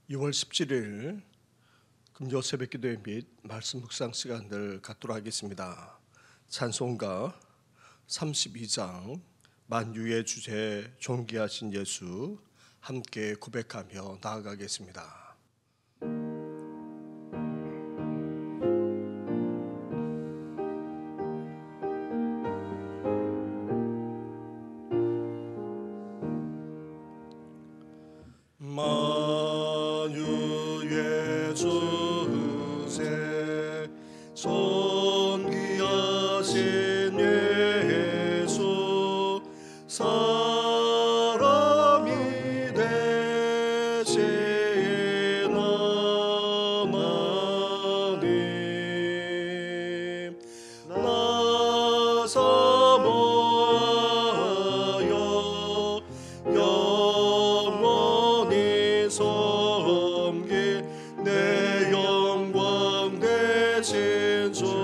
6월 17일 금요 새벽기도회 및 말씀 묵상 시간을 갖도록 하겠습니다. 찬송가 32장 만유의 주제 존귀하신 예수 함께 고백하며 나아가겠습니다. 만유의 주제 존귀하신 예수 사람이 되신 하나님 나사 모하여 영원히 섬기 내 영광 되신 주로다.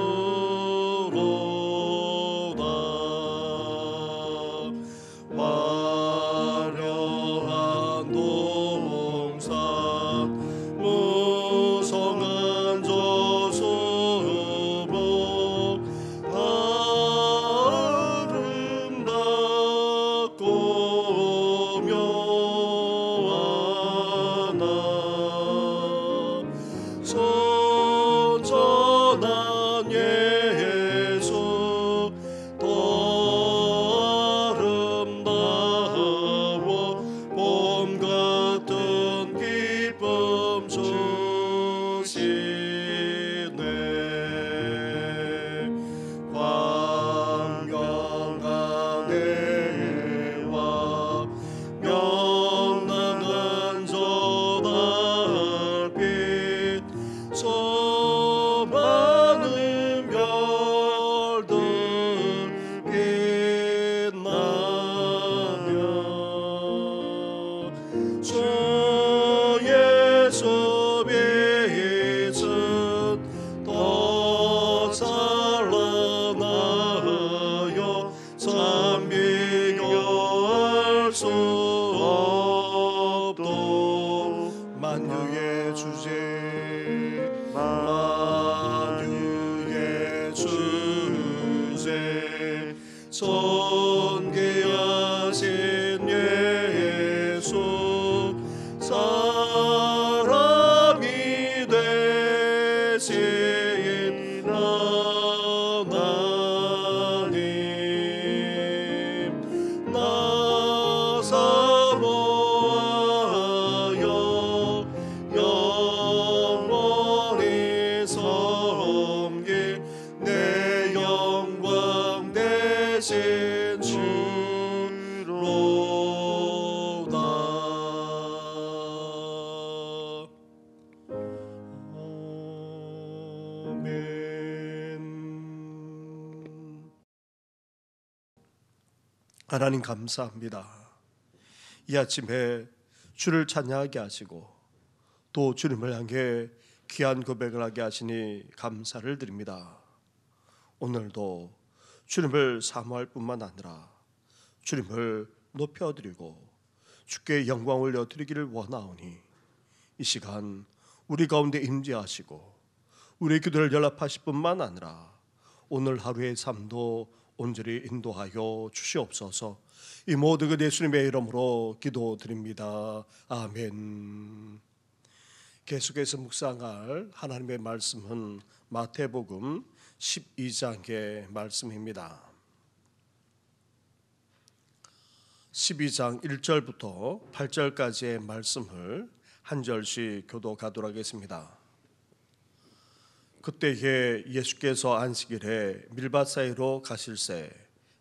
화려한 동산 무성한 저수목 아름답고 묘하나 선전한 예수 더 아름다워 봄 같은 기쁨 주시네. 광명한 해와 명랑한 저 달빛 저 많은 별들 빛나며 주 예수 빛은 더 찬란하여 참 비교할 수 없도. 만유의 주제 만유의 주제 존귀하신 예수 사람이 되신 하나님 나사 모하여 영원히 섬기 내 영광 되신 주로다. 아멘. 하나님 감사합니다. 이 아침에 주를 찬양하게 하시고 또 주님을 향해 귀한 고백을 하게 하시니 감사를 드립니다. 오늘도 주님을 사모할 뿐만 아니라 주님을 높여드리고 주께 영광 올려드리기를 원하오니 이 시간 우리 가운데 임재하시고 우리의 기도를 연락하실 뿐만 아니라 오늘 하루의 삶도 온전히 인도하여 주시옵소서. 이 모든 것 예수님의 이름으로 기도드립니다. 아멘. 계속해서 묵상할 하나님의 말씀은 마태복음 12장의 말씀입니다. 12장 1절부터 8절까지의 말씀을 한 절씩 교독하도록 하겠습니다. 그때에 예수께서 안식일에 밀밭 사이로 가실새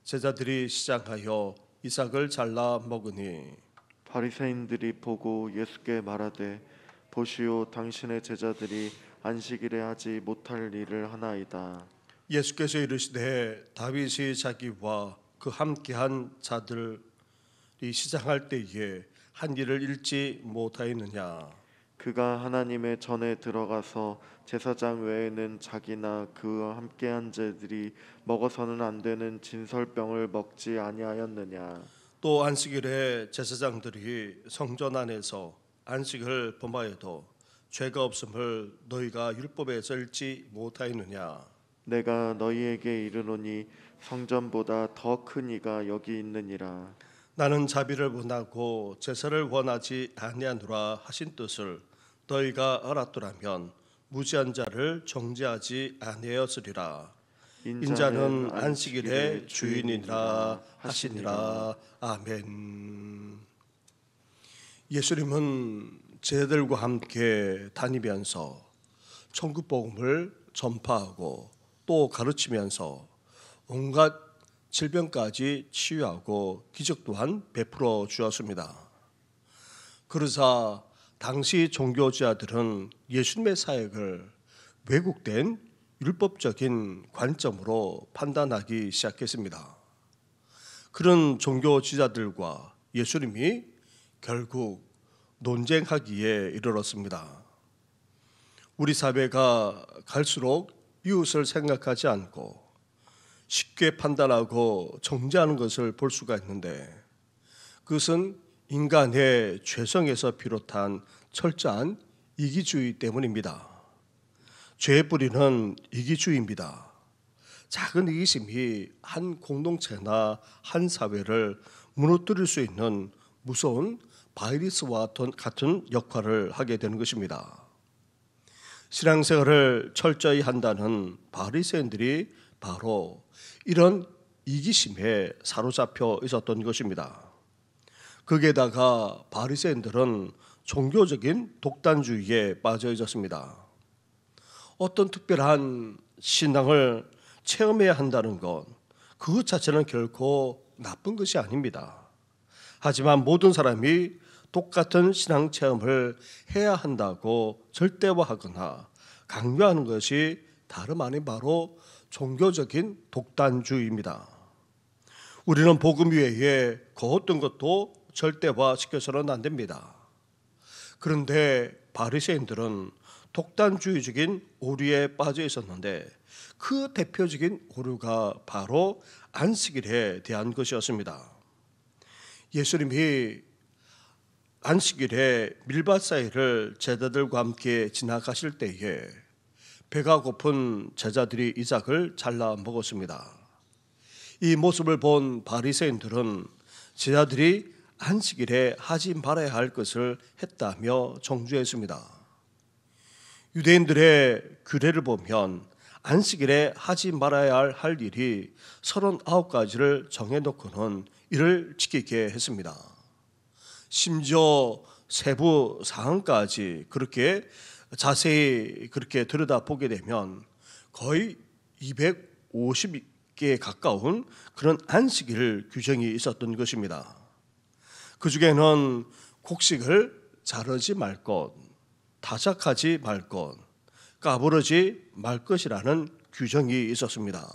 제자들이 시장하여 이삭을 잘라 먹으니 바리새인들이 보고 예수께 말하되 보시오 당신의 제자들이 안식일에 하지 못할 일을 하나이다. 예수께서 이르시되 다윗이 자기와 그 함께한 자들이 시장할 때에 한 일을 잃지 못하였느냐. 그가 하나님의 전에 들어가서 제사장 외에는 자기나 그와 함께한 자들이 먹어서는 안 되는 진설병을 먹지 아니하였느냐. 또 안식일에 제사장들이 성전 안에서 안식을 범하여도 죄가 없음을 너희가 율법에서 읽지 못하였느냐. 내가 너희에게 이르노니 성전보다 더 큰 이가 여기 있느니라. 나는 자비를 원하고 제사를 원하지 아니하노라 하신 뜻을 너희가 알았더라면 무지한 자를 정죄하지 아니하였으리라. 인자는 안식일의 주인이라 하시니라. 아멘. 예수님은 제자들과 함께 다니면서 천국 복음을 전파하고 또 가르치면서 온갖 질병까지 치유하고 기적 또한 베풀어 주었습니다. 그러자 당시 종교지자들은 예수님의 사역을 왜곡된 율법적인 관점으로 판단하기 시작했습니다. 그런 종교지자들과 예수님이 결국 논쟁하기에 이르렀습니다. 우리 사회가 갈수록 이웃을 생각하지 않고 쉽게 판단하고 정죄하는 것을 볼 수가 있는데 그것은 인간의 죄성에서 비롯한 철저한 이기주의 때문입니다. 죄의 뿌리는 이기주의입니다. 작은 이기심이 한 공동체나 한 사회를 무너뜨릴 수 있는 무서운 바이러스와 같은 역할을 하게 되는 것입니다. 신앙생활을 철저히 한다는 바리새인들이 바로 이런 이기심에 사로잡혀 있었던 것입니다. 거기에다가 바리새인들은 종교적인 독단주의에 빠져 있었습니다. 어떤 특별한 신앙을 체험해야 한다는 것, 그것 자체는 결코 나쁜 것이 아닙니다. 하지만 모든 사람이 똑같은 신앙 체험을 해야 한다고 절대화하거나 강요하는 것이 다름 아닌 바로 종교적인 독단주의입니다. 우리는 복음 외에 그 어떤 것도 절대화시켜서는 안 됩니다. 그런데 바리새인들은 독단주의적인 오류에 빠져 있었는데 그 대표적인 오류가 바로 안식일에 대한 것이었습니다. 예수님이 안식일에 밀밭 사이를 제자들과 함께 지나가실 때에 배가 고픈 제자들이 이삭을 잘라 먹었습니다. 이 모습을 본 바리새인들은 제자들이 안식일에 하지 말아야 할 것을 했다며 정죄했습니다. 유대인들의 규례를 보면 안식일에 하지 말아야 할 일이 39가지를 정해놓고는 이를 지키게 했습니다. 심지어 세부 사항까지 그렇게 자세히 그렇게 들여다보게 되면 거의 250개에 가까운 그런 안식일 규정이 있었던 것입니다. 그 중에는 곡식을 자르지 말 것, 타작하지 말 것, 까부러지 말 것이라는 규정이 있었습니다.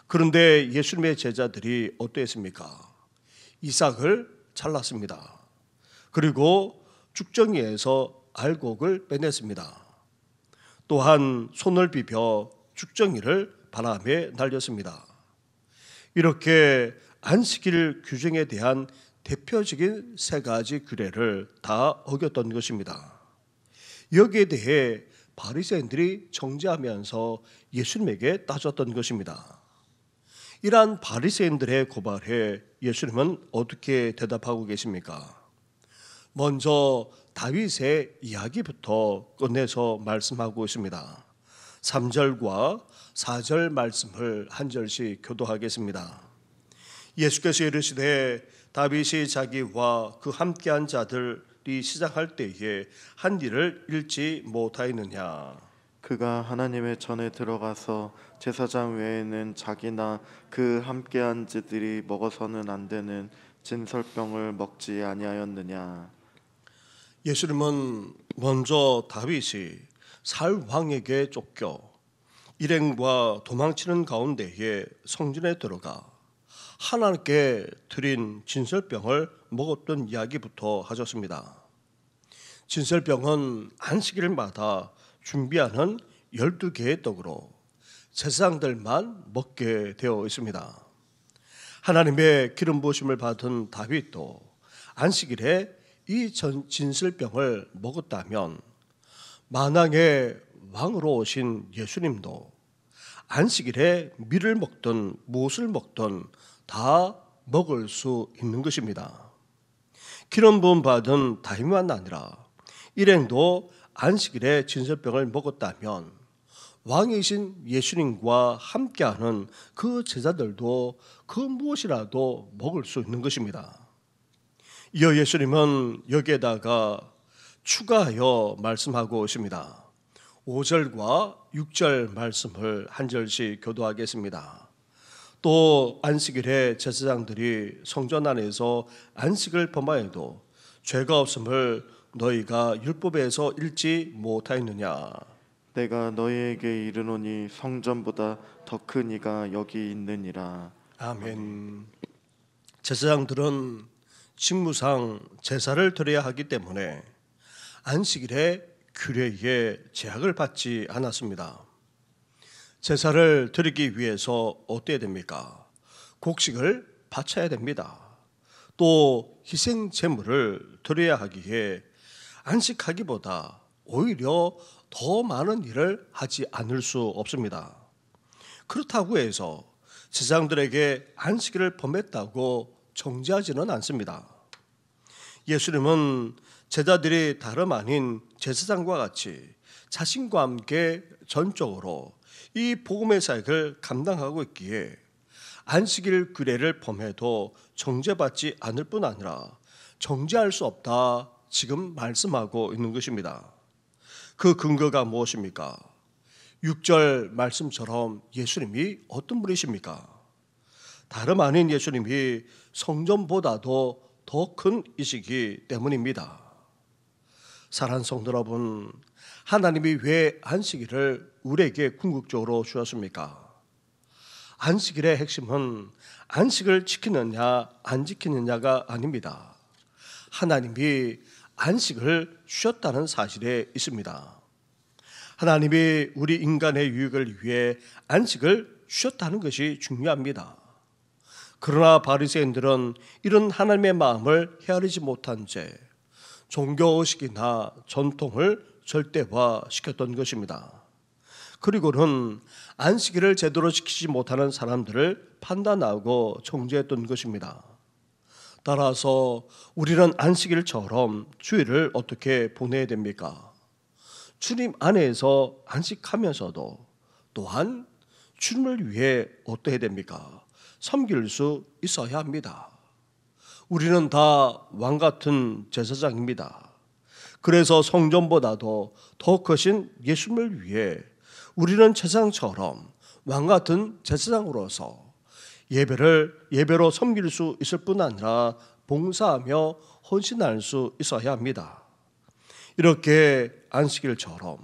그런데 예수님의 제자들이 어떠했습니까? 이삭을 잘랐습니다. 그리고 죽정이에서 알곡을 빼냈습니다. 또한 손을 비벼 죽정이를 바람에 날렸습니다. 이렇게 안식일 규정에 대한 대표적인 3가지 규례를 다 어겼던 것입니다. 여기에 대해 바리새인들이 정죄하면서 예수님에게 따졌던 것입니다. 이러한 바리새인들의 고발에 예수님은 어떻게 대답하고 계십니까? 먼저 다윗의 이야기부터 꺼내서 말씀하고 있습니다. 3절과 4절 말씀을 한 절씩 교도하겠습니다. 예수께서 이르시되 다윗이 자기와 그 함께한 자들이 시작할 때에 한 일을 잃지 못하였느냐. 그가 하나님의 전에 들어가서 제사장 외에는 자기나 그 함께한 자들이 먹어서는 안 되는 진설병을 먹지 아니하였느냐. 예수님은 먼저 다윗이 사울 왕에게 쫓겨 일행과 도망치는 가운데에 성전에 들어가 하나님께 드린 진설병을 먹었던 이야기부터 하셨습니다. 진설병은 안식일마다 준비하는 12개의 떡으로 제사장들만 먹게 되어 있습니다. 하나님의 기름 부으심을 받은 다윗도 안식일에 이 진설병을 먹었다면 만왕의 왕으로 오신 예수님도 안식일에 밀을 먹든 무엇을 먹든 다 먹을 수 있는 것입니다. 기름 부음 받은 다윗만 아니라 일행도 안식일에 진설병을 먹었다면 왕이신 예수님과 함께하는 그 제자들도 그 무엇이라도 먹을 수 있는 것입니다. 이어 예수님은 여기에다가 추가하여 말씀하고 있습니다. 5절과 6절 말씀을 한 절씩 교도하겠습니다. 또 안식일에 제사장들이 성전 안에서 안식을 범하여도 죄가 없음을 너희가 율법에서 읽지 못하였느냐. 내가 너희에게 이르노니 성전보다 더 큰 이가 여기 있느니라. 아멘. 제사장들은 직무상 제사를 드려야 하기 때문에 안식일에 규례에 제약을 받지 않았습니다. 제사를 드리기 위해서 어때야 됩니까? 곡식을 바쳐야 됩니다. 또 희생 제물을 드려야 하기에 안식하기보다 오히려 더 많은 일을 하지 않을 수 없습니다. 그렇다고 해서 제사장들에게 안식일을 범했다고 정죄하지는 않습니다. 예수님은 제자들이 다름 아닌 제사장과 같이 자신과 함께 전적으로 이 복음의 사역을 감당하고 있기에 안식일 규례를 범해도 정죄받지 않을 뿐 아니라 정죄할 수 없다 지금 말씀하고 있는 것입니다. 그 근거가 무엇입니까? 6절 말씀처럼 예수님이 어떤 분이십니까? 다름 아닌 예수님이 성전보다도 더 큰 이시기 때문입니다. 사랑하는 성도 여러분, 하나님이 왜 안식일을 우리에게 궁극적으로 주었습니까? 안식일의 핵심은 안식을 지키느냐 안 지키느냐가 아닙니다. 하나님이 안식을 주셨다는 사실에 있습니다. 하나님이 우리 인간의 유익을 위해 안식을 주셨다는 것이 중요합니다. 그러나 바리새인들은 이런 하나님의 마음을 헤아리지 못한 채 종교의식이나 전통을 절대화시켰던 것입니다. 그리고는 안식일을 제대로 지키지 못하는 사람들을 판단하고 정죄했던 것입니다. 따라서 우리는 안식일처럼 주일을 어떻게 보내야 됩니까? 주님 안에서 안식하면서도 또한 주님을 위해 어떠해야 됩니까? 섬길 수 있어야 합니다. 우리는 다 왕같은 제사장입니다. 그래서 성전보다도 더 크신 예수님을 위해 우리는 제사장처럼 왕같은 제사장으로서 예배로 섬길 수 있을 뿐 아니라 봉사하며 헌신할 수 있어야 합니다. 이렇게 안식일처럼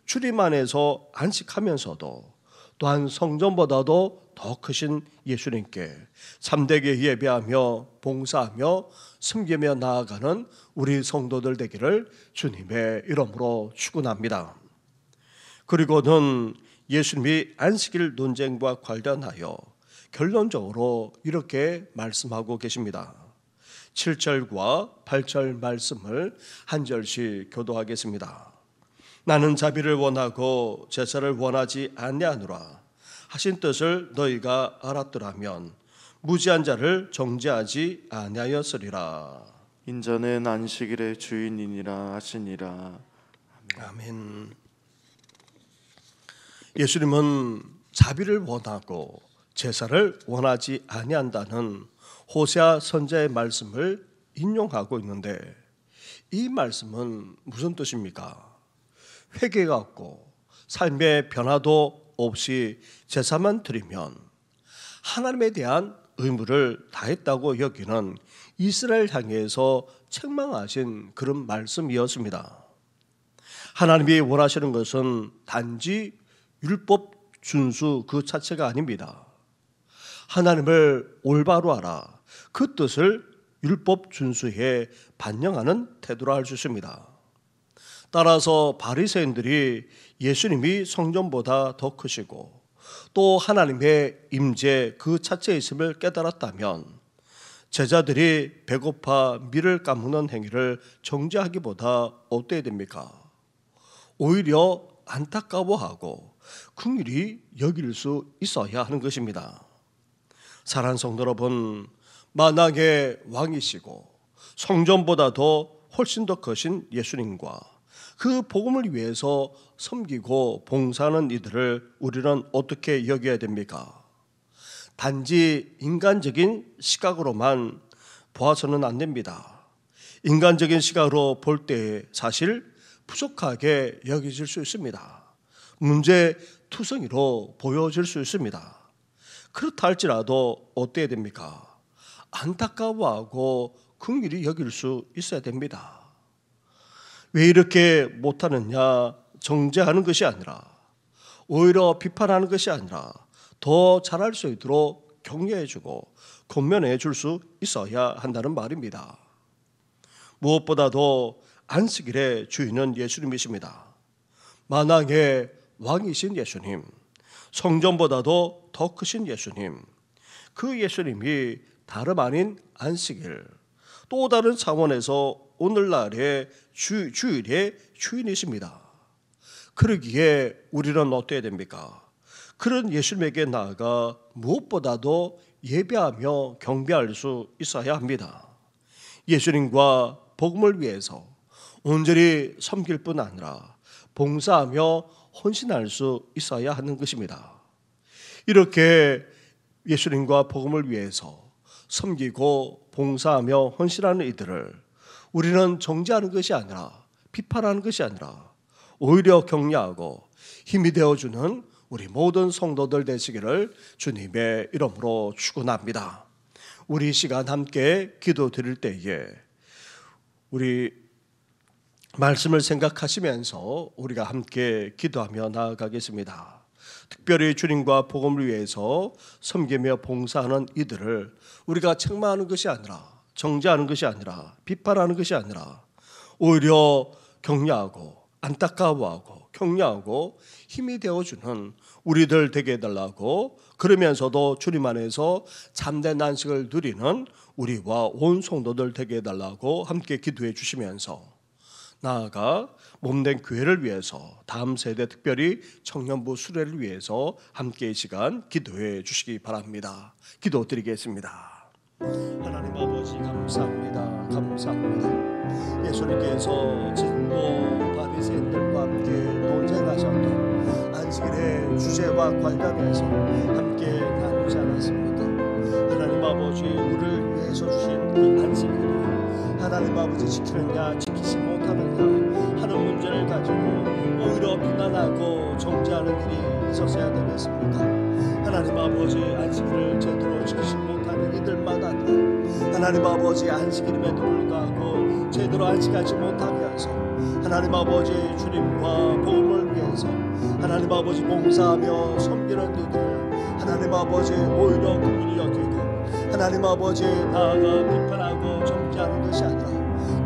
주님 안에서 안식하면서도 또한 성전보다도 더 크신 예수님께 참되게 예배하며 봉사하며 섬기며 나아가는 우리 성도들 되기를 주님의 이름으로 축원합니다. 그리고는 예수님이 안식일 논쟁과 관련하여 결론적으로 이렇게 말씀하고 계십니다. 7절과 8절 말씀을 한 절씩 교도하겠습니다. 나는 자비를 원하고 제사를 원하지 아니하노라 하신 뜻을 너희가 알았더라면 무지한 자를 정죄하지 아니하였으리라. 인자는 안식일의 주인이니라 하시니라. 아멘. 예수님은 자비를 원하고 제사를 원하지 아니한다는 호세아 선지자의 말씀을 인용하고 있는데 이 말씀은 무슨 뜻입니까? 회개가 없고 삶의 변화도 없이 제사만 드리면 하나님에 대한 의무를 다했다고 여기는 이스라엘 향해서 책망하신 그런 말씀이었습니다. 하나님이 원하시는 것은 단지 율법 준수 그 자체가 아닙니다. 하나님을 올바로 알아 그 뜻을 율법 준수에 반영하는 태도로 할 수 있습니다. 따라서 바리새인들이 예수님이 성전보다 더 크시고 또 하나님의 임재 그 자체에 있음을 깨달았다면 제자들이 배고파 밀을 까먹는 행위를 정죄하기보다 어때야 됩니까? 오히려 안타까워하고 긍휼히 여길 수 있어야 하는 것입니다. 사랑하는 성도 여러분, 만왕의 왕이시고 성전보다도 훨씬 더 크신 예수님과 그 복음을 위해서 섬기고 봉사하는 이들을 우리는 어떻게 여겨야 됩니까? 단지 인간적인 시각으로만 보아서는 안 됩니다. 인간적인 시각으로 볼 때 사실 부족하게 여겨질 수 있습니다. 문제투성이로 보여질 수 있습니다. 그렇다 할지라도 어때야 됩니까? 안타까워하고 긍휼히 여길 수 있어야 됩니다. 왜 이렇게 못하느냐 정죄하는 것이 아니라, 오히려 비판하는 것이 아니라 더 잘할 수 있도록 격려해주고 권면해 줄 수 있어야 한다는 말입니다. 무엇보다도 안식일의 주인은 예수님이십니다. 만왕의 왕이신 예수님, 성전보다도 더 크신 예수님, 그 예수님이 다름 아닌 안식일, 또 다른 차원에서 오늘날의 주일의 주인이십니다. 그러기에 우리는 어때야 됩니까? 그런 예수님에게 나아가 무엇보다도 예배하며 경배할 수 있어야 합니다. 예수님과 복음을 위해서 온전히 섬길 뿐 아니라 봉사하며 헌신할 수 있어야 하는 것입니다. 이렇게 예수님과 복음을 위해서 섬기고 봉사하며 헌신하는 이들을 우리는 정죄하는 것이 아니라, 비판하는 것이 아니라 오히려 격려하고 힘이 되어주는 우리 모든 성도들 되시기를 주님의 이름으로 축원합니다. 우리 시간 함께 기도드릴 때에 우리 말씀을 생각하시면서 우리가 함께 기도하며 나아가겠습니다. 특별히 주님과 복음을 위해서 섬기며 봉사하는 이들을 우리가 책망하는 것이 아니라, 정죄하는 것이 아니라, 비판하는 것이 아니라 오히려 격려하고 안타까워하고 격려하고 힘이 되어주는 우리들 되게 해달라고, 그러면서도 주님 안에서 참된 안식을 누리는 우리와 온 성도들 되게 해달라고 함께 기도해 주시면서 나아가 몸된 교회를 위해서, 다음 세대 특별히 청년부 수레를 위해서 함께 이 시간 기도해 주시기 바랍니다. 기도드리겠습니다. 하나님 아버지 감사합니다. 감사합니다. 예수님께서 진도 바리새인들과 함께 논쟁하셨던 안식일의 주제와 관련해서 함께 나누지 않았습니까? 하나님 아버지, 우리를 위해서 주신 이 안식일을 하나님 아버지 지키느냐 지키지 못하느냐 하는 문제를 가지고 오히려 비난하고 정죄하는 일이 있었어야 되겠습니까? 하나님 아버지, 안식일을 제대로 지키지 못하는 이들만 아니라 하나님 아버지 안식일임에도 불구하고 제대로 안식하지 못하면서 하나님 아버지 주님과 복음을 위해서 하나님 아버지 봉사하며 섬기는 이들 하나님 아버지 오히려 긍휼히 여기고 하나님 아버지 나아가 비판하고 정죄하는 것이 아니라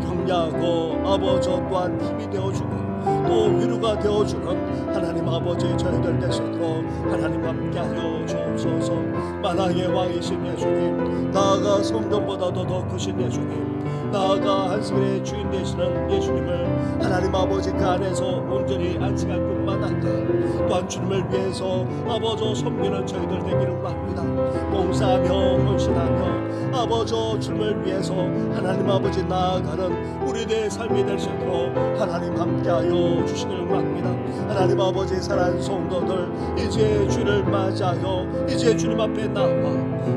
격려하고 아버지 또한 힘이 되어주고 또 위로가 되어주는 하나님 아버지 저희들 되시도록 하나님 함께하여 주옵소서. 만왕의 왕이신 예수님, 나아가 성전보다도 더 크신 예수님, 나아가 안식일의 주인 되시는 예수님을 하나님 아버지 그 안에서 온전히 안식할 뿐만 아니라 또한 주님을 위해서 아버지 섬기는 저희들 되기를 원합니다. 봉사하며 헌신하며 아버지 주님을 위해서 하나님 아버지 나아가는 우리들의 삶이 될 수 있도록 하나님 함께하여 주시기를 원합니다. 하나님 아버지 사랑하는 성도들, 이제 주를 맞이하여 이제 주님 앞에 나와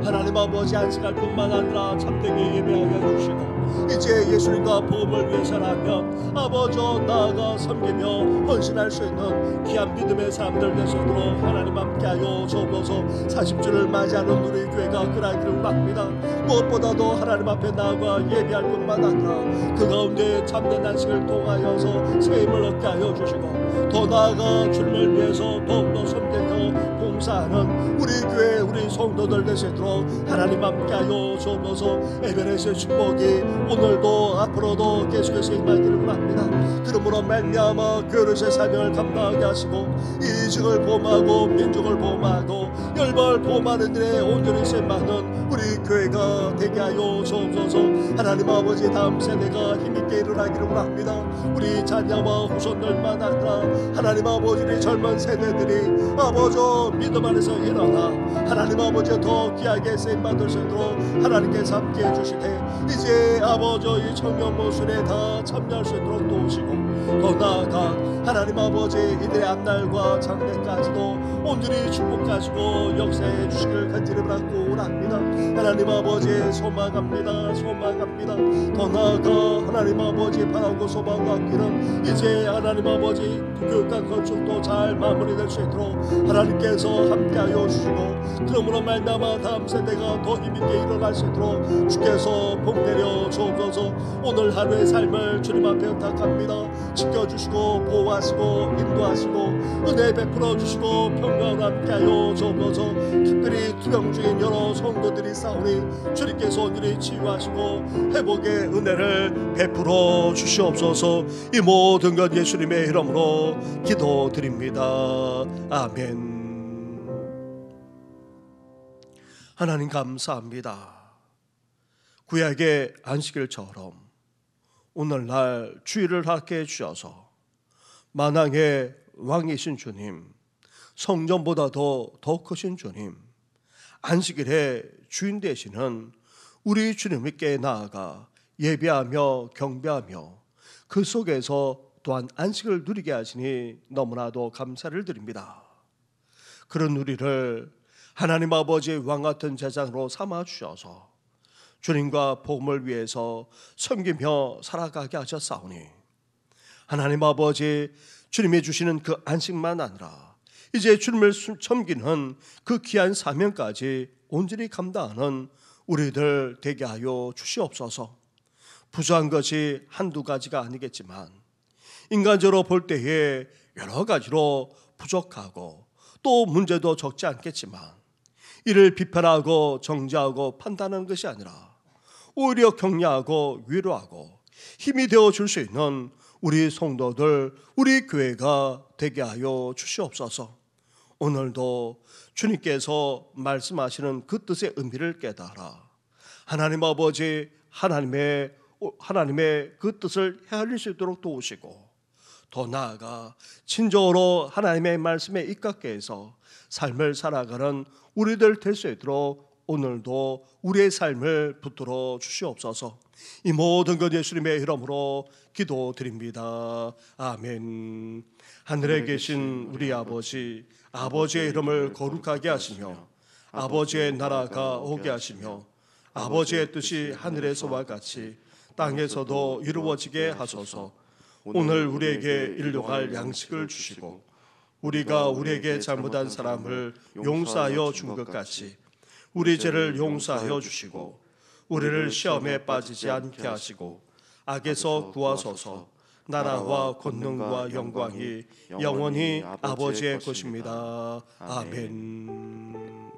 하나님 아버지 안식할 뿐만 아니라 참되게 예배하여 주시고 이제 예수님과 복음을 위해서라면 아버지 나아가 섬기며 헌신할 수 있는 귀한 믿음의 사람들 되시도록 하나님 함께하여 주옵소서. 40주를 맞이하는 우리 교회가 그러기를 원합니다. 무엇보다도 하나님 앞에 나아가 예배할 뿐만 아니라 그 가운데 참된 안식을 통하여서 새 힘을 얻게 하여 주시고 더 나아가 주님을 위해서 더욱더 섬기며 봉사하는 우리 교회 우리 성도들 되시도록 하나님 함께하여 주옵소서. 에베레스의 축복이 오늘도 앞으로도 계속해서 임하기를 원합니다. 그러므로 말미암아 그릇의 사명을 감당하게 하시고 이직을 보호하고 민족을 보호하고 열방을 보호하는 일에 온전히 쓰임받는 우리 교회가 되게 하여 주옵소서. 하나님 아버지 다음 세대가 힘있게 일어나기를 원합니다. 우리 자녀와 후손들만 아니라 하나님 아버지 우리 젊은 세대들이 아버지 믿음 안에서 일어나 하나님 아버지 더 귀하게 쓰임받을 수 있도록 하나님께서 함께해 주시되 이제 아버지 이 청년 모순에 다 참여할 수 있도록 도우시고 더 나아가 하나님 아버지 이들의 앞날과 장래까지도 온전히 축복하시고 역사해 주시길 간절히 바라고 원합니다. 하나님 아버지 소망합니다. 소망합니다. 더 나아가 하나님 아버지 바라고 소망하기는 이제 하나님 아버지 교육관 건축도 잘 마무리될 수 있도록 하나님께서 함께하여 주시고 그러므로 말미암아 다음 세대가 더 힘있게 일어날 수 있도록 주께서 복 내려 주옵소서. 오늘 하루의 삶을 주님 앞에 부탁합니다. 지켜주시고 보호하시고 인도하시고 은혜 베풀어 주시고 평강을 함께하여 주옵소서. 특별히 투병 중인 여러 성도들이 싸우니 주님께서 온전히 치유하시고 회복의 은혜를 베풀어 주시옵소서. 이 모든 것 예수님의 이름으로 기도드립니다. 아멘. 하나님 감사합니다. 구약의 안식일처럼 오늘날 주일을 하게 해주셔서 만왕의 왕이신 주님, 성전보다도 더 크신 주님, 안식일의 주인 되시는 우리 주님께 나아가 예배하며 경배하며 그 속에서 또한 안식을 누리게 하시니 너무나도 감사를 드립니다. 그런 우리를 하나님 아버지의 왕같은 제자로 삼아주셔서 주님과 복음을 위해서 섬기며 살아가게 하셨사오니 하나님 아버지 주님이 주시는 그 안식만 아니라 이제 주님을 섬기는 그 귀한 사명까지 온전히 감당하는 우리들 되게 하여 주시옵소서. 부족한 것이 한두 가지가 아니겠지만 인간적으로 볼 때에 여러 가지로 부족하고 또 문제도 적지 않겠지만 이를 비판하고 정죄하고 판단하는 것이 아니라 오히려 격려하고 위로하고 힘이 되어 줄 수 있는 우리 성도들, 우리 교회가 되게 하여 주시옵소서. 오늘도 주님께서 말씀하시는 그 뜻의 의미를 깨달아 하나님 아버지 하나님의 그 뜻을 헤아릴 수 있도록 도우시고 더 나아가 진정으로 하나님의 말씀에 입각해 해서 삶을 살아가는 우리들 될 수 있도록 오늘도 우리의 삶을 붙들어 주시옵소서. 이 모든 것 예수님의 이름으로 기도드립니다. 아멘. 하늘에 계신 우리 아버지, 아버지의 이름을 거룩하게 하시며 아버지의 나라가 오게 하시며 아버지의 뜻이 하늘에서와 같이 땅에서도 이루어지게 하소서. 오늘 우리에게 일용할 양식을 주시고 우리가 우리에게 잘못한 사람을 용서하여 준 것 같이 우리 죄를 용서하여 주시고 우리를 시험에 빠지지 않게 하시고 악에서 구하소서. 나라와 권능과 영광이 영원히 아버지의 것입니다. 아멘.